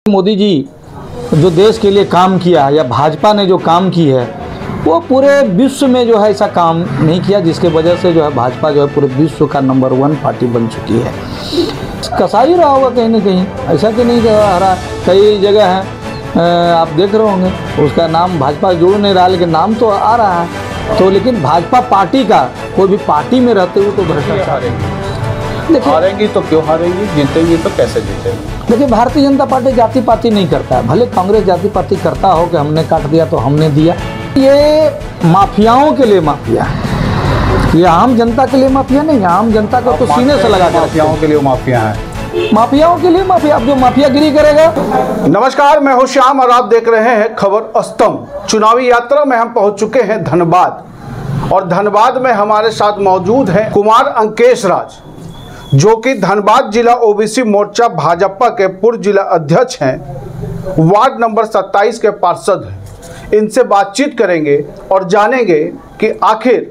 मोदी जी जो देश के लिए काम किया या भाजपा ने जो काम की है वो पूरे विश्व में जो है ऐसा काम नहीं किया, जिसके वजह से जो है भाजपा जो है पूरे विश्व का नंबर 1 पार्टी बन चुकी है। कसा ही रहा होगा कहीं ना कहीं, ऐसा कि नहीं रहा। कई जगह है आप देख रहे होंगे उसका नाम भाजपा जुड़ नहीं रहा, लेकिन नाम तो आ रहा है। तो लेकिन भाजपा पार्टी का कोई भी पार्टी में रहते हुए तो भ्रष्टाचार हारेंगी तो क्यों हारेंगी, जीतेंगी तो कैसे जीतेंगी। देखिए, भारतीय जनता पार्टी जाति पाति नहीं करता है। भले कांग्रेस जाति पाति करता हो कि हमने काट दिया तो हमने दिया, ये माफियाओं के लिए माफिया है, ये आम जनता के लिए माफिया नहीं है। आम जनता को तो सीने से लगा के माफियाओं के लिए माफिया है, माफियाओं के लिए माफिया। अब जो माफियागिरी करेगा। नमस्कार, मैं हूं श्याम और आप देख रहे हैं खबर स्तंभ। चुनावी यात्रा में हम पहुंच चुके हैं धनबाद, और धनबाद में हमारे साथ मौजूद हैं कुमार अंकेश राज, जो कि धनबाद जिला ओबीसी मोर्चा भाजपा के पूर्व जिला अध्यक्ष हैं, वार्ड नंबर 27 के पार्षद हैं। इनसे बातचीत करेंगे और जानेंगे कि आखिर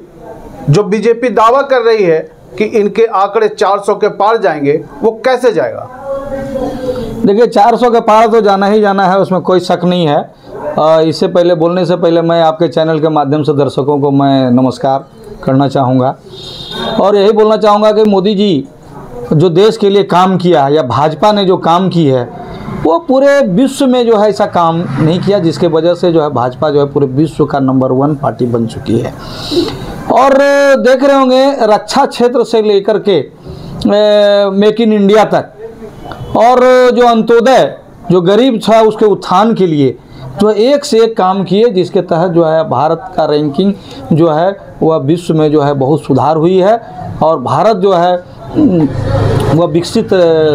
जो बीजेपी दावा कर रही है कि इनके आंकड़े 400 के पार जाएंगे, वो कैसे जाएगा। देखिए, 400 के पार तो जाना ही जाना है, उसमें कोई शक नहीं है। इससे पहले बोलने से पहले मैं आपके चैनल के माध्यम से दर्शकों को मैं नमस्कार करना चाहूँगा और यही बोलना चाहूँगा कि मोदी जी जो देश के लिए काम किया या भाजपा ने जो काम की है वो पूरे विश्व में जो है ऐसा काम नहीं किया, जिसके वजह से जो है भाजपा जो है पूरे विश्व का नंबर 1 पार्टी बन चुकी है। और देख रहे होंगे रक्षा क्षेत्र से लेकर के मेक इन इंडिया तक, और जो अंत्योदय जो गरीब था उसके उत्थान के लिए जो एक से एक काम किए, जिसके तहत जो है भारत का रैंकिंग जो है वह विश्व में जो है बहुत सुधार हुई है और भारत जो है वह विकसित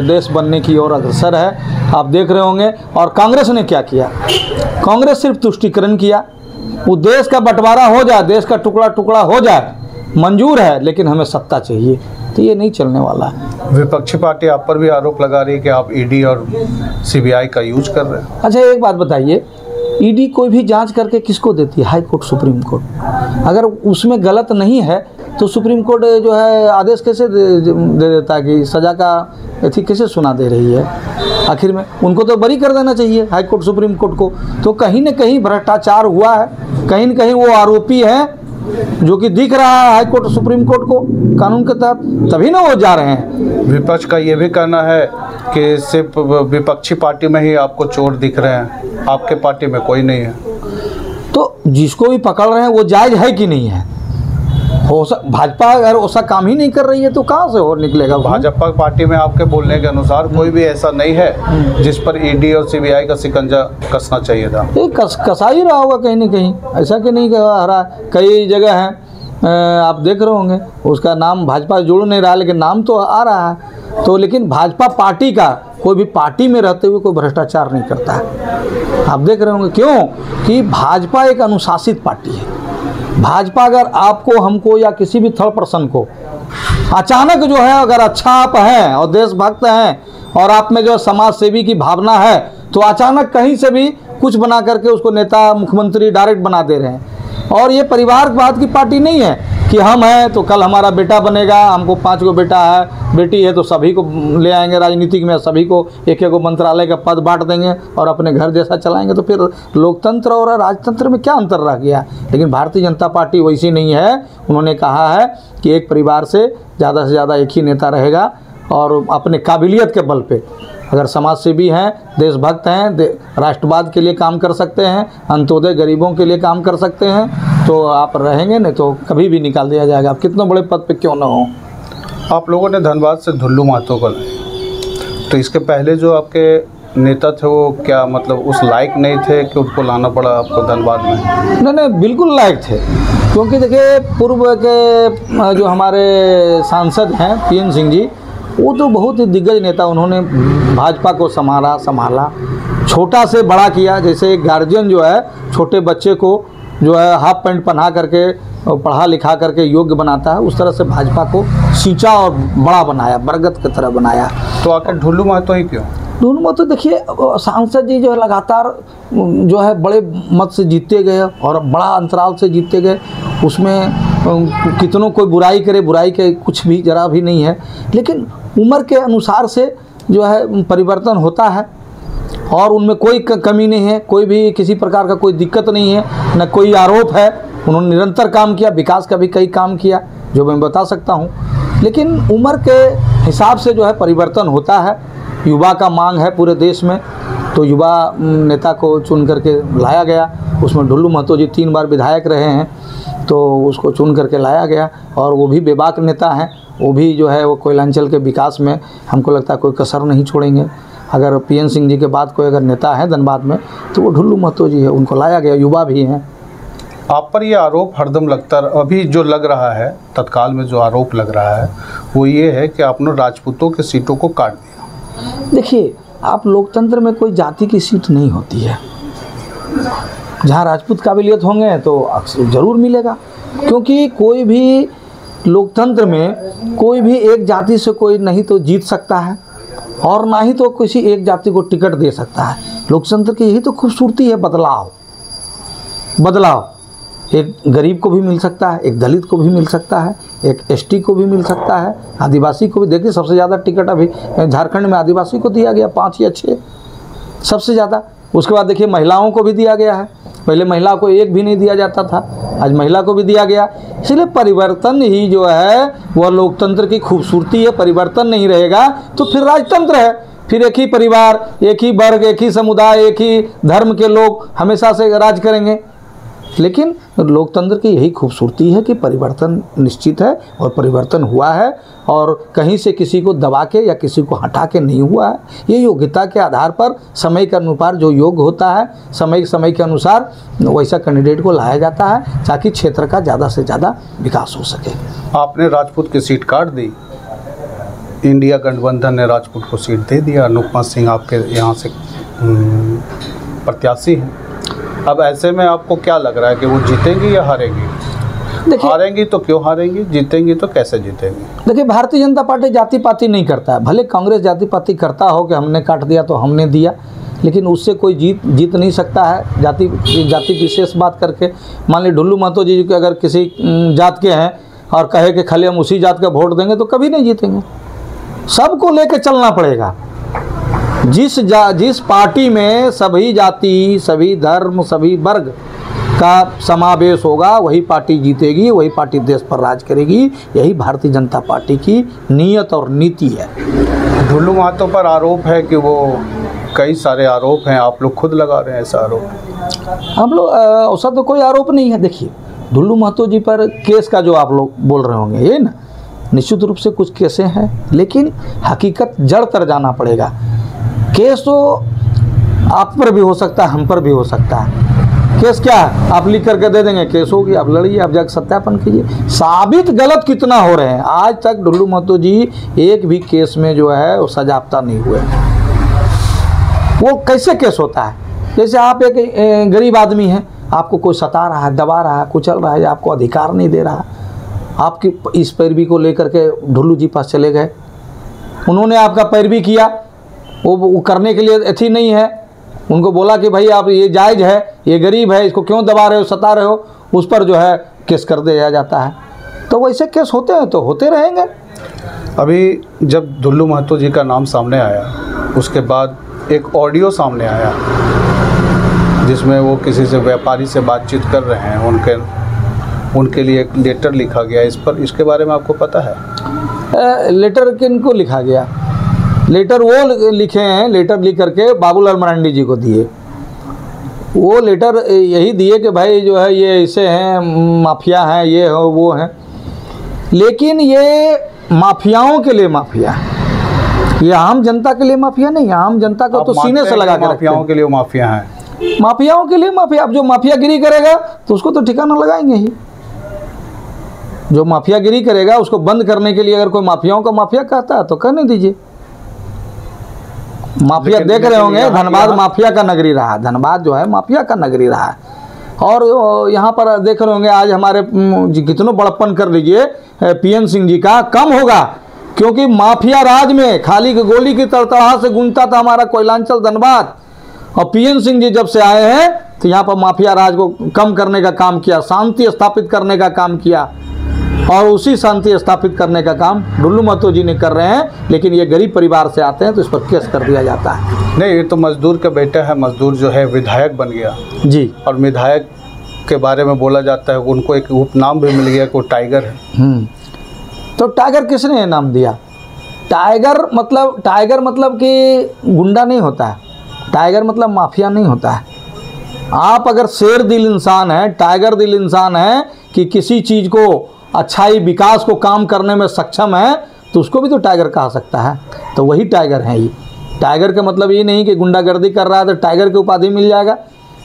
देश बनने की ओर अग्रसर है। आप देख रहे होंगे। और कांग्रेस ने क्या किया? कांग्रेस सिर्फ तुष्टीकरण किया। वो देश का बंटवारा हो जाए, देश का टुकड़ा टुकड़ा हो जाए, मंजूर है, लेकिन हमें सत्ता चाहिए, तो ये नहीं चलने वाला है। विपक्षी पार्टी आप पर भी आरोप लगा रही है कि आप ईडी और सीबीआई का यूज कर रहे हैं। अच्छा, एक बात बताइए, ईडी कोई भी जांच करके किसको देती है? High court, supreme court. अगर उसमें गलत नहीं है तो सुप्रीम कोर्ट जो है आदेश कैसे दे देता है कि सज़ा का एथी कैसे सुना दे रही है? आखिर में उनको तो बरी कर देना चाहिए हाई कोर्ट, सुप्रीम कोर्ट को। तो कहीं न कहीं भ्रष्टाचार हुआ है, कहीं न कहीं वो आरोपी है जो कि दिख रहा है हाई कोर्ट, सुप्रीम कोर्ट को कानून के तहत, तभी ना वो जा रहे हैं। विपक्ष का ये भी कहना है कि सिर्फ विपक्षी पार्टी में ही आपको चोर दिख रहे हैं, आपके पार्टी में कोई नहीं है। तो जिसको भी पकड़ रहे हैं वो जायज़ है कि नहीं है? भाजपा अगर ऐसा काम ही नहीं कर रही है तो कहाँ से और निकलेगा? भाजपा पार्टी में आपके बोलने के अनुसार कोई भी ऐसा नहीं है जिस पर ईडी और सीबीआई का शिकंजा कसना चाहिए था। ये कसा ही रहा होगा कहीं ना कहीं, ऐसा कि नहीं रहा। कई जगह हैं आप देख रहे होंगे उसका नाम भाजपा जुड़ नहीं रहा, लेकिन नाम तो आ रहा है। तो लेकिन भाजपा पार्टी का कोई भी पार्टी में रहते हुए कोई भ्रष्टाचार नहीं करता है। आप देख रहे होंगे क्यों कि भाजपा एक अनुशासित पार्टी है। भाजपा अगर आपको, हमको या किसी भी थर्ड पर्सन को अचानक जो है, अगर अच्छा आप हैं और देशभक्त हैं और आप में जो समाज सेवी की भावना है, तो अचानक कहीं से भी कुछ बना करके उसको नेता, मुख्यमंत्री डायरेक्ट बना दे रहे हैं। और ये परिवारवाद की पार्टी नहीं है कि हम हैं तो कल हमारा बेटा बनेगा, हमको 5 गो बेटा है, बेटी है तो सभी को ले आएंगे राजनीतिक में, सभी को एक एक मंत्रालय का पद बांट देंगे और अपने घर जैसा चलाएंगे। तो फिर लोकतंत्र और राजतंत्र में क्या अंतर रह गया? लेकिन भारतीय जनता पार्टी वैसी नहीं है। उन्होंने कहा है कि एक परिवार से ज़्यादा एक ही नेता रहेगा और अपने काबिलियत के बल पे, अगर समाज सेवी हैं, देशभक्त हैं, राष्ट्रवाद के लिए काम कर सकते हैं, अंत्योदय गरीबों के लिए काम कर सकते हैं, तो आप रहेंगे, नहीं तो कभी भी निकाल दिया जाएगा, आप कितने बड़े पद पे क्यों ना हो। आप लोगों ने धनबाद से ढुल्लू महतो को लाए, तो इसके पहले जो आपके नेता थे वो क्या मतलब उस लायक नहीं थे कि उनको लाना पड़ा आपको धनबाद में? नहीं, बिल्कुल लायक थे। क्योंकि देखिए, पूर्व के जो हमारे सांसद हैं PN सिंह जी, वो तो बहुत ही दिग्गज नेता, उन्होंने भाजपा को संभाला, छोटा से बड़ा किया। जैसे एक गार्जियन जो है छोटे बच्चे को जो है हाफ पैंट पहना करके पढ़ा लिखा करके योग्य बनाता है, उस तरह से भाजपा को सींचा और बड़ा बनाया, बरगद की तरह बनाया। तो आखिर ढुल्लू महतो ही क्यों? ढुल्लू महतो देखिए, सांसद जी जो है लगातार जो है बड़े मत से जीतते गए और बड़ा अंतराल से जीतते गए। उसमें कितनों कोई बुराई करे, बुराई के कुछ भी जरा भी नहीं है, लेकिन उम्र के अनुसार से जो है परिवर्तन होता है। और उनमें कोई कमी नहीं है, कोई भी किसी प्रकार का कोई दिक्कत नहीं है, न कोई आरोप है। उन्होंने निरंतर काम किया, विकास का भी कई काम किया जो मैं बता सकता हूँ। लेकिन उम्र के हिसाब से जो है परिवर्तन होता है। युवा का मांग है पूरे देश में, तो युवा नेता को चुन करके लाया गया। उसमें ढुल्लू महतो जी 3 बार विधायक रहे हैं, तो उसको चुन करके लाया गया। और वो भी बेबाक नेता हैं, वो भी जो है वो कोयलांचल के विकास में हमको लगता है कोई कसर नहीं छोड़ेंगे। अगर PN सिंह जी के बाद कोई अगर नेता है धनबाद में तो वो ढुल्लू महतो जी है, उनको लाया गया। युवा भी हैं। आप पर ये आरोप हरदम लगता, अभी जो लग रहा है तत्काल में जो आरोप लग रहा है वो ये है कि आपने राजपूतों के सीटों को काट दिया। देखिए, आप लोकतंत्र में कोई जाति की सीट नहीं होती है। जहाँ राजपूत काबिलियत होंगे तो अक्सर ज़रूर मिलेगा, क्योंकि कोई भी लोकतंत्र में कोई भी एक जाति से कोई नहीं तो जीत सकता है और ना ही तो किसी एक जाति को टिकट दे सकता है। लोकतंत्र की यही तो खूबसूरती है, बदलाव। एक गरीब को भी मिल सकता है, एक दलित को भी मिल सकता है, एक ST को भी मिल सकता है, आदिवासी को भी। देखिए, सबसे ज़्यादा टिकट अभी झारखंड में आदिवासी को दिया गया, 5 या 6 सबसे ज़्यादा। उसके बाद देखिए महिलाओं को भी दिया गया है। पहले महिला को एक भी नहीं दिया जाता था, आज महिला को भी दिया गया। इसलिए परिवर्तन ही जो है वह लोकतंत्र की खूबसूरती है। परिवर्तन नहीं रहेगा तो फिर राजतंत्र है, फिर एक ही परिवार, एक ही वर्ग, एक ही समुदाय, एक ही धर्म के लोग हमेशा से राज करेंगे। लेकिन लोकतंत्र की यही खूबसूरती है कि परिवर्तन निश्चित है और परिवर्तन हुआ है, और कहीं से किसी को दबा के या किसी को हटा के नहीं हुआ है। ये योग्यता के आधार पर समय के अनुसार जो योग्य होता है, समय के अनुसार वैसा कैंडिडेट को लाया जाता है ताकि क्षेत्र का ज़्यादा से ज़्यादा विकास हो सके। आपने राजपूत की सीट काट दी, इंडिया गठबंधन ने राजपूत को सीट दे दिया। अनुपमा सिंह आपके यहाँ से प्रत्याशी हैं। अब ऐसे में आपको क्या लग रहा है कि वो जीतेंगी या हारेंगी? हारेंगी तो क्यों हारेंगी, जीतेंगी तो कैसे जीतेंगी? देखिए, भारतीय जनता पार्टी जाति पाति नहीं करता है। भले कांग्रेस जाति पाति करता हो कि हमने काट दिया तो हमने दिया, लेकिन उससे कोई जीत नहीं सकता है जाति विशेष बात करके। मान ली ढुल्लू महतो जी के अगर किसी जात के हैं और कहे कि खाली हम उसी जात का वोट देंगे तो कभी नहीं जीतेंगे। सबको लेकर चलना पड़ेगा। जिस पार्टी में सभी जाति, सभी धर्म, सभी वर्ग का समावेश होगा वही पार्टी जीतेगी, वही पार्टी देश पर राज करेगी। यही भारतीय जनता पार्टी की नीयत और नीति है। ढुल्लू महतो पर आरोप है कि वो, कई सारे आरोप हैं, आप लोग खुद लगा रहे हैं ऐसा आरोप? हम लोग ऐसा तो कोई आरोप नहीं है। देखिए, ढुल्लू महतो जी पर केस का जो आप लोग बोल रहे होंगे, ये ना निश्चित रूप से कुछ केसें हैं, लेकिन हकीकत जड़ तर जाना पड़ेगा। केस तो आप पर भी हो सकता है, हम पर भी हो सकता है। केस क्या है, आप लिख करके दे देंगे, केस होगी, आप लड़िए, आप जाकर सत्यापन कीजिए। साबित गलत कितना हो रहे हैं। आज तक ढुल्लू महतो जी एक भी केस में जो है वो सजायाफ्ता नहीं हुए। वो कैसे केस होता है? जैसे आप एक गरीब आदमी हैं, आपको कोई सता रहा है, दबा रहा है, कुचल रहा है, या आपको अधिकार नहीं दे रहा, आपकी इस पैरवी को लेकर के ढुल्लू जी पास चले गए, उन्होंने आपका पैरवी किया, वो करने के लिए अथी नहीं है, उनको बोला कि भाई आप ये जायज़ है, ये गरीब है, इसको क्यों दबा रहे हो, सता रहे हो, उस पर जो है केस कर दिया जाता है। तो वैसे केस होते हैं तो होते रहेंगे। अभी जब ढुल्लू महतो जी का नाम सामने आया, उसके बाद एक ऑडियो सामने आया जिसमें वो किसी से व्यापारी से बातचीत कर रहे हैं, उनके लिए एक लेटर लिखा गया। इसके बारे में आपको पता है? लेटर किनको लिखा गया? लेटर वो लिखे हैं, लेटर लिख करके बाबूलाल मरांडी जी को दिए। वो लेटर यही दिए कि भाई जो है ये ऐसे हैं, माफिया हैं, ये हो वो हैं। लेकिन ये माफियाओं के लिए माफिया है, ये आम जनता के लिए माफिया नहीं। आम जनता को तो सीने से लगा के माफियाओं के लिए माफिया हैं, माफियाओं के लिए माफिया। अब जो माफियागिरी करेगा तो उसको तो ठिकाना लगाएंगे ही। जो माफियागिरी करेगा उसको बंद करने के लिए अगर कोई माफियाओं का माफिया कहता है तो कहने दीजिए। माफिया देख रहे होंगे, धनबाद माफिया का नगरी रहा है। धनबाद जो है माफिया का नगरी रहा है। और यहाँ पर देख रहे होंगे आज हमारे कितनों बड़प्पन कर लीजिए PN सिंह जी का कम होगा, क्योंकि माफिया राज में खाली गोली की तड़तड़ाहट से गूंजता था हमारा कोयलांचल धनबाद। और PN सिंह जी जब से आए हैं तो यहाँ पर माफिया राज को कम करने का काम किया, शांति स्थापित करने का काम किया। और उसी शांति स्थापित करने का काम ढुल्लू महतो जी ने कर रहे हैं। लेकिन ये गरीब परिवार से आते हैं तो इस पर केस कर दिया जाता है। नहीं, ये तो मजदूर का बेटा है, मजदूर जो है विधायक बन गया जी। और विधायक के बारे में बोला जाता है उनको एक उपनाम भी मिल गया कि वो टाइगर है। तो टाइगर किसने नाम दिया? टाइगर मतलब कि गुंडा नहीं होता है, टाइगर मतलब माफिया नहीं होता है। आप अगर शेर दिल इंसान है, टाइगर दिल इंसान है कि किसी चीज़ को अच्छाई विकास को काम करने में सक्षम है तो उसको भी तो टाइगर कहा सकता है। तो वही टाइगर है ये। टाइगर का मतलब ये नहीं कि गुंडागर्दी कर रहा है तो टाइगर की उपाधि मिल जाएगा।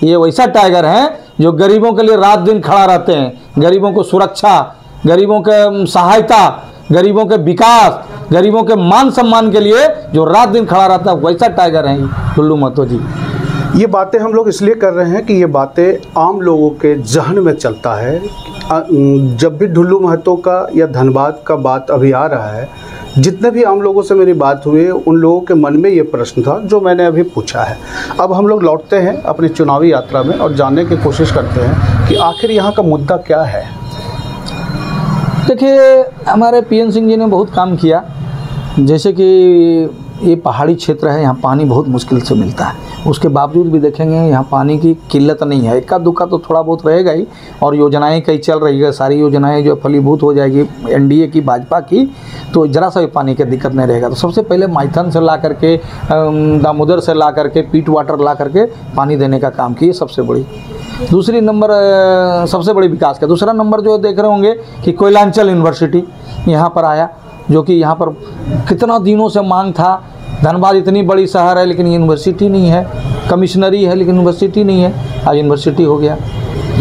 ये वैसा टाइगर है जो गरीबों के लिए रात दिन खड़ा रहते हैं, गरीबों को सुरक्षा, गरीबों के सहायता, गरीबों के विकास, गरीबों के मान सम्मान के लिए जो रात दिन खड़ा रहता है, वैसा टाइगर है ढुल्लू महतो जी। ये बातें हम लोग इसलिए कर रहे हैं कि ये बातें आम लोगों के जहन में चलता है। जब भी ढुल्लू महतो का या धनबाद का बात अभी आ रहा है, जितने भी आम लोगों से मेरी बात हुई है उन लोगों के मन में ये प्रश्न था जो मैंने अभी पूछा है। अब हम लोग लौटते हैं अपनी चुनावी यात्रा में और जानने की कोशिश करते हैं कि आखिर यहाँ का मुद्दा क्या है। देखिए, हमारे पीएन सिंह जी ने बहुत काम किया। जैसे कि ये पहाड़ी क्षेत्र है, यहाँ पानी बहुत मुश्किल से मिलता है, उसके बावजूद भी देखेंगे यहाँ पानी की किल्लत नहीं है। इक्का दुक्का तो थोड़ा बहुत रहेगा ही, और योजनाएं कई चल रही है, सारी योजनाएं जो फलीभूत हो जाएगी एनडीए की, भाजपा की, तो जरा सा भी पानी की दिक्कत नहीं रहेगा। तो सबसे पहले माइथन से ला करके, दामोदर से ला करके, पीट वाटर ला करके पानी देने का काम किए, सबसे बड़ी। दूसरी नंबर सबसे बड़ी विकास का दूसरा नंबर जो देख रहे होंगे कि कोयलांचल यूनिवर्सिटी यहाँ पर आया, जो कि यहाँ पर कितना दिनों से मांग था। धनबाद इतनी बड़ी शहर है लेकिन यूनिवर्सिटी नहीं है, कमिश्नरी है लेकिन यूनिवर्सिटी नहीं है, आज यूनिवर्सिटी हो गया।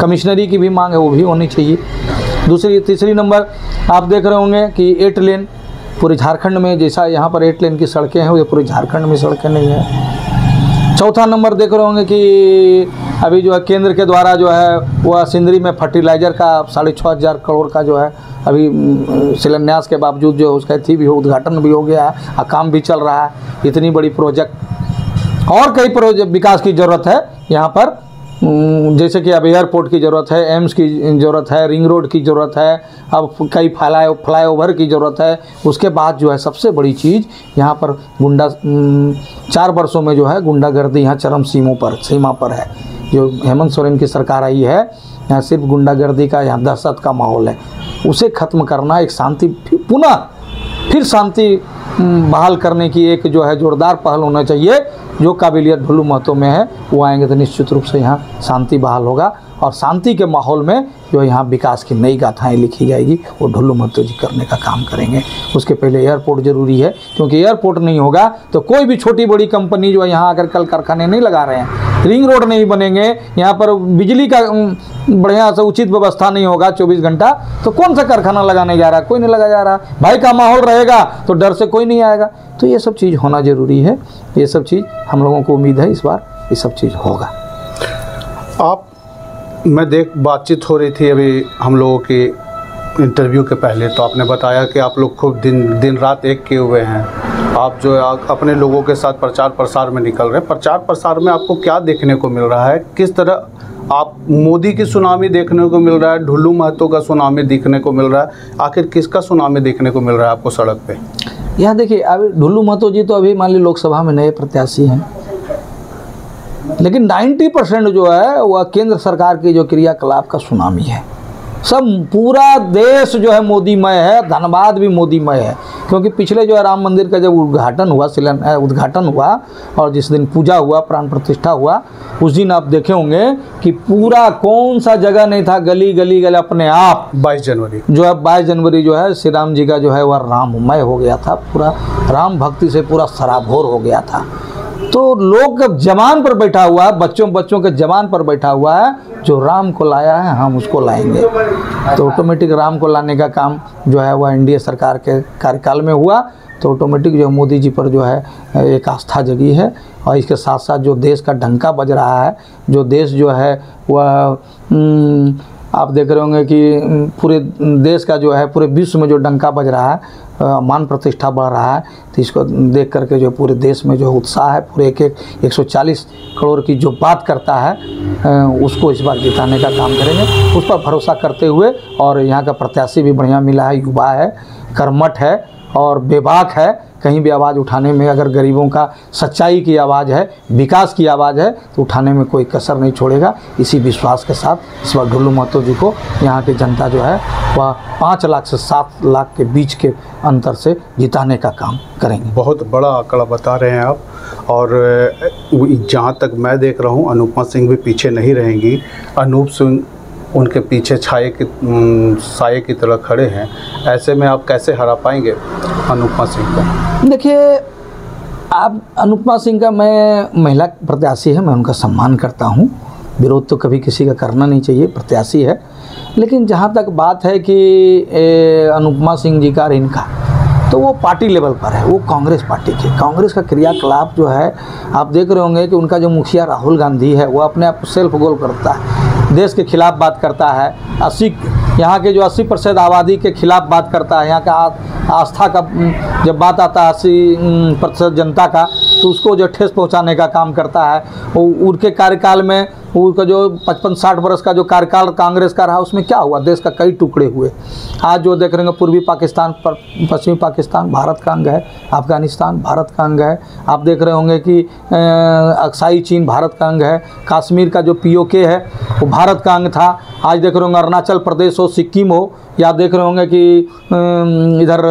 कमिश्नरी की भी मांग है, वो भी होनी चाहिए। तीसरी नंबर आप देख रहे होंगे कि 8 लेन पूरे झारखंड में, जैसा यहाँ पर 8 लेन की सड़कें हैं, वो पूरे झारखंड में सड़कें नहीं है। चौथा नंबर देख रहे होंगे कि अभी जो है केंद्र के द्वारा जो है वह सिंदरी में फर्टिलाइज़र का 6,500 करोड़ का जो है अभी शिलान्यास के बावजूद जो उसका थी भी उद्घाटन भी हो गया है और काम भी चल रहा है। इतनी बड़ी प्रोजेक्ट और कई प्रोजेक्ट विकास की ज़रूरत है यहाँ पर, जैसे कि अब एयरपोर्ट की ज़रूरत है, एम्स की ज़रूरत है, रिंग रोड की ज़रूरत है, अब कई फ्लाईओवर की ज़रूरत है। उसके बाद जो है सबसे बड़ी चीज़ यहाँ पर 4 वर्षों में जो है गुंडागर्दी यहाँ चरम सीमा पर है। जो हेमंत सोरेन की सरकार आई है, यहाँ सिर्फ गुंडागर्दी का, यहाँ दहशत का माहौल है। उसे ख़त्म करना, एक शांति फिर शांति बहाल करने की एक जो है जोरदार पहल होना चाहिए। जो काबिलियत ढुल्लू महतो में है वो आएंगे तो निश्चित रूप से यहाँ शांति बहाल होगा, और शांति के माहौल में जो यहाँ विकास की नई गाथाएं लिखी जाएगी वो ढुल्लू महतो जी करने का काम करेंगे। उसके पहले एयरपोर्ट ज़रूरी है, क्योंकि एयरपोर्ट नहीं होगा तो कोई भी छोटी बड़ी कंपनी जो है यहाँ आकर कल कारखाने नहीं लगा रहे हैं, रिंग रोड नहीं बनेंगे, यहाँ पर बिजली का बढ़िया से उचित व्यवस्था नहीं होगा 24 घंटा, तो कौन सा कारखाना लगाने जा रहा है? कोई नहीं लगा जा रहा। भाई का माहौल रहेगा तो डर से कोई नहीं आएगा। तो ये सब चीज़ होना ज़रूरी है। ये सब चीज़ हम लोगों को उम्मीद है इस बार ये सब चीज़ होगा। बातचीत हो रही थी अभी हम लोगों की इंटरव्यू के पहले, तो आपने बताया कि आप लोग खूब दिन रात एक किए हुए हैं। आप जो अपने लोगों के साथ प्रचार प्रसार में निकल रहे हैं। प्रचार प्रसार में आपको क्या देखने को मिल रहा है? किस तरह आप मोदी की सुनामी देखने को मिल रहा है, ढुल्लू महतो का सुनामी देखने को मिल रहा है, आखिर किसका सुनामी देखने को मिल रहा है आपको सड़क पे? यहाँ देखिए, अभी ढुल्लू महतो जी तो अभी मान ली लोकसभा में नए प्रत्याशी हैं, लेकिन 90% जो है वह केंद्र सरकार की जो क्रियाकलाप का सुनामी है। सब पूरा देश जो है मोदीमय है, धनबाद भी मोदीमय है। क्योंकि पिछले जो है राम मंदिर का जब उद्घाटन हुआ और जिस दिन पूजा हुआ, प्राण प्रतिष्ठा हुआ, उस दिन आप देखे होंगे कि पूरा कौन सा जगह नहीं था, गली गली अपने आप 22 जनवरी जो है 22 जनवरी जो है श्री राम जी का जो है वह राममय हो गया था। पूरा राम भक्ति से पूरा सराबोर हो गया था। तो लोग जवान पर बैठा हुआ है, बच्चों के जवान पर बैठा हुआ है, जो राम को लाया है हम उसको लाएंगे। तो ऑटोमेटिक राम को लाने का काम जो है वह एनडीए सरकार के कार्यकाल में हुआ। तो ऑटोमेटिक जो मोदी जी पर जो है एक आस्था जगी है, और इसके साथ साथ जो देश का डंका बज रहा है, जो देश जो है वह आप देख रहे होंगे कि पूरे देश का जो है, पूरे विश्व में जो डंका बज रहा है, मान प्रतिष्ठा बढ़ रहा है, तो इसको देख करके जो पूरे देश में जो उत्साह है, पूरे 140 करोड़ की जो बात करता है उसको इस बार जिताने का काम करेंगे, उस पर भरोसा करते हुए। और यहाँ का प्रत्याशी भी बढ़िया मिला है, युवा है, कर्मठ है और बेबाक है। कहीं भी आवाज़ उठाने में, अगर गरीबों का सच्चाई की आवाज़ है, विकास की आवाज़ है, तो उठाने में कोई कसर नहीं छोड़ेगा। इसी विश्वास के साथ इस बार ढुल्लू महतो जी को यहाँ की जनता जो है वह 5 लाख से 7 लाख के बीच के अंतर से जिताने का काम करेंगे। बहुत बड़ा आंकड़ा बता रहे हैं आप, और जहाँ तक मैं देख रहा हूँ अनुपमा सिंह भी पीछे नहीं रहेंगी। अनूप सिंह उनके पीछे साये की तरह खड़े हैं। ऐसे में आप कैसे हरा पाएंगे अनुपमा सिंह को? देखिए, आप अनुपमा सिंह का, मैं महिला प्रत्याशी है, मैं उनका सम्मान करता हूँ, विरोध तो कभी किसी का करना नहीं चाहिए, प्रत्याशी है। लेकिन जहाँ तक बात है कि अनुपमा सिंह जी का और इनका, तो वो पार्टी लेवल पर है, वो कांग्रेस पार्टी के, कांग्रेस का क्रियाकलाप जो है आप देख रहे होंगे कि उनका जो मुखिया राहुल गांधी है वो अपने आप को सेल्फ गोल करता है, देश के खिलाफ बात करता है, यहाँ के जो 80% आबादी के खिलाफ बात करता है। यहाँ का आस्था का जब बात आता है 80% जनता का, तो उसको जो ठेस पहुँचाने का काम करता है। वो उनके कार्यकाल में उनका जो 55-60 वर्ष का जो कार्यकाल कांग्रेस का रहा, उसमें क्या हुआ, देश का कई टुकड़े हुए। आज जो देख रहे हैं पूर्वी पाकिस्तान, पश्चिमी पाकिस्तान भारत का अंग है, अफगानिस्तान भारत का अंग है। आप देख रहे होंगे कि अक्साई चीन भारत का अंग है, कश्मीर का जो POK है वो भारत का अंग था। आज देख रहे होंगे अरुणाचल प्रदेश हो, सिक्किम हो, या आप देख रहे होंगे कि इधर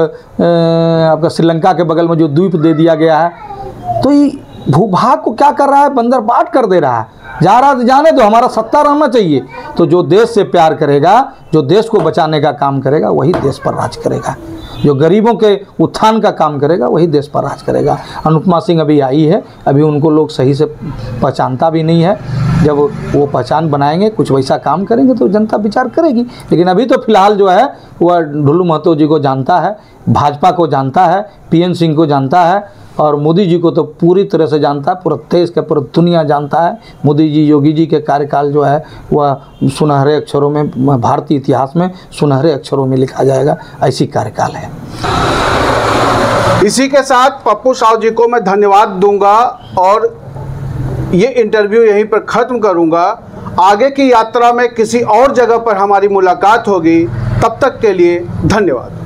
आपका श्रीलंका के बगल में जो द्वीप दे दिया गया है। तो ये भूभाग को क्या कर रहा है, बंदर बाट कर दे रहा है। जा रहा तो जाने दो, हमारा सत्ता रहना चाहिए। तो जो देश से प्यार करेगा, जो देश को बचाने का काम करेगा, वही देश पर राज करेगा। जो गरीबों के उत्थान का काम करेगा, वही देश पर राज करेगा। अनुपमा सिंह अभी आई है, अभी उनको लोग सही से पहचानता भी नहीं है। जब वो पहचान बनाएंगे, कुछ वैसा काम करेंगे तो जनता विचार करेगी। लेकिन अभी तो फिलहाल जो है वह ढुल्लू महतो जी को जानता है, भाजपा को जानता है, PN सिंह को जानता है, और मोदी जी को तो पूरी तरह से जानता है। पूरा देश का, पूरा दुनिया जानता है। मोदी जी, योगी जी के कार्यकाल जो है वह सुनहरे अक्षरों में, भारतीय इतिहास में सुनहरे अक्षरों में लिखा जाएगा, ऐसी कार्यकाल है। इसी के साथ पप्पू साहू जी को मैं धन्यवाद दूंगा और ये इंटरव्यू यहीं पर ख़त्म करूंगा। आगे की यात्रा में किसी और जगह पर हमारी मुलाकात होगी। तब तक के लिए धन्यवाद।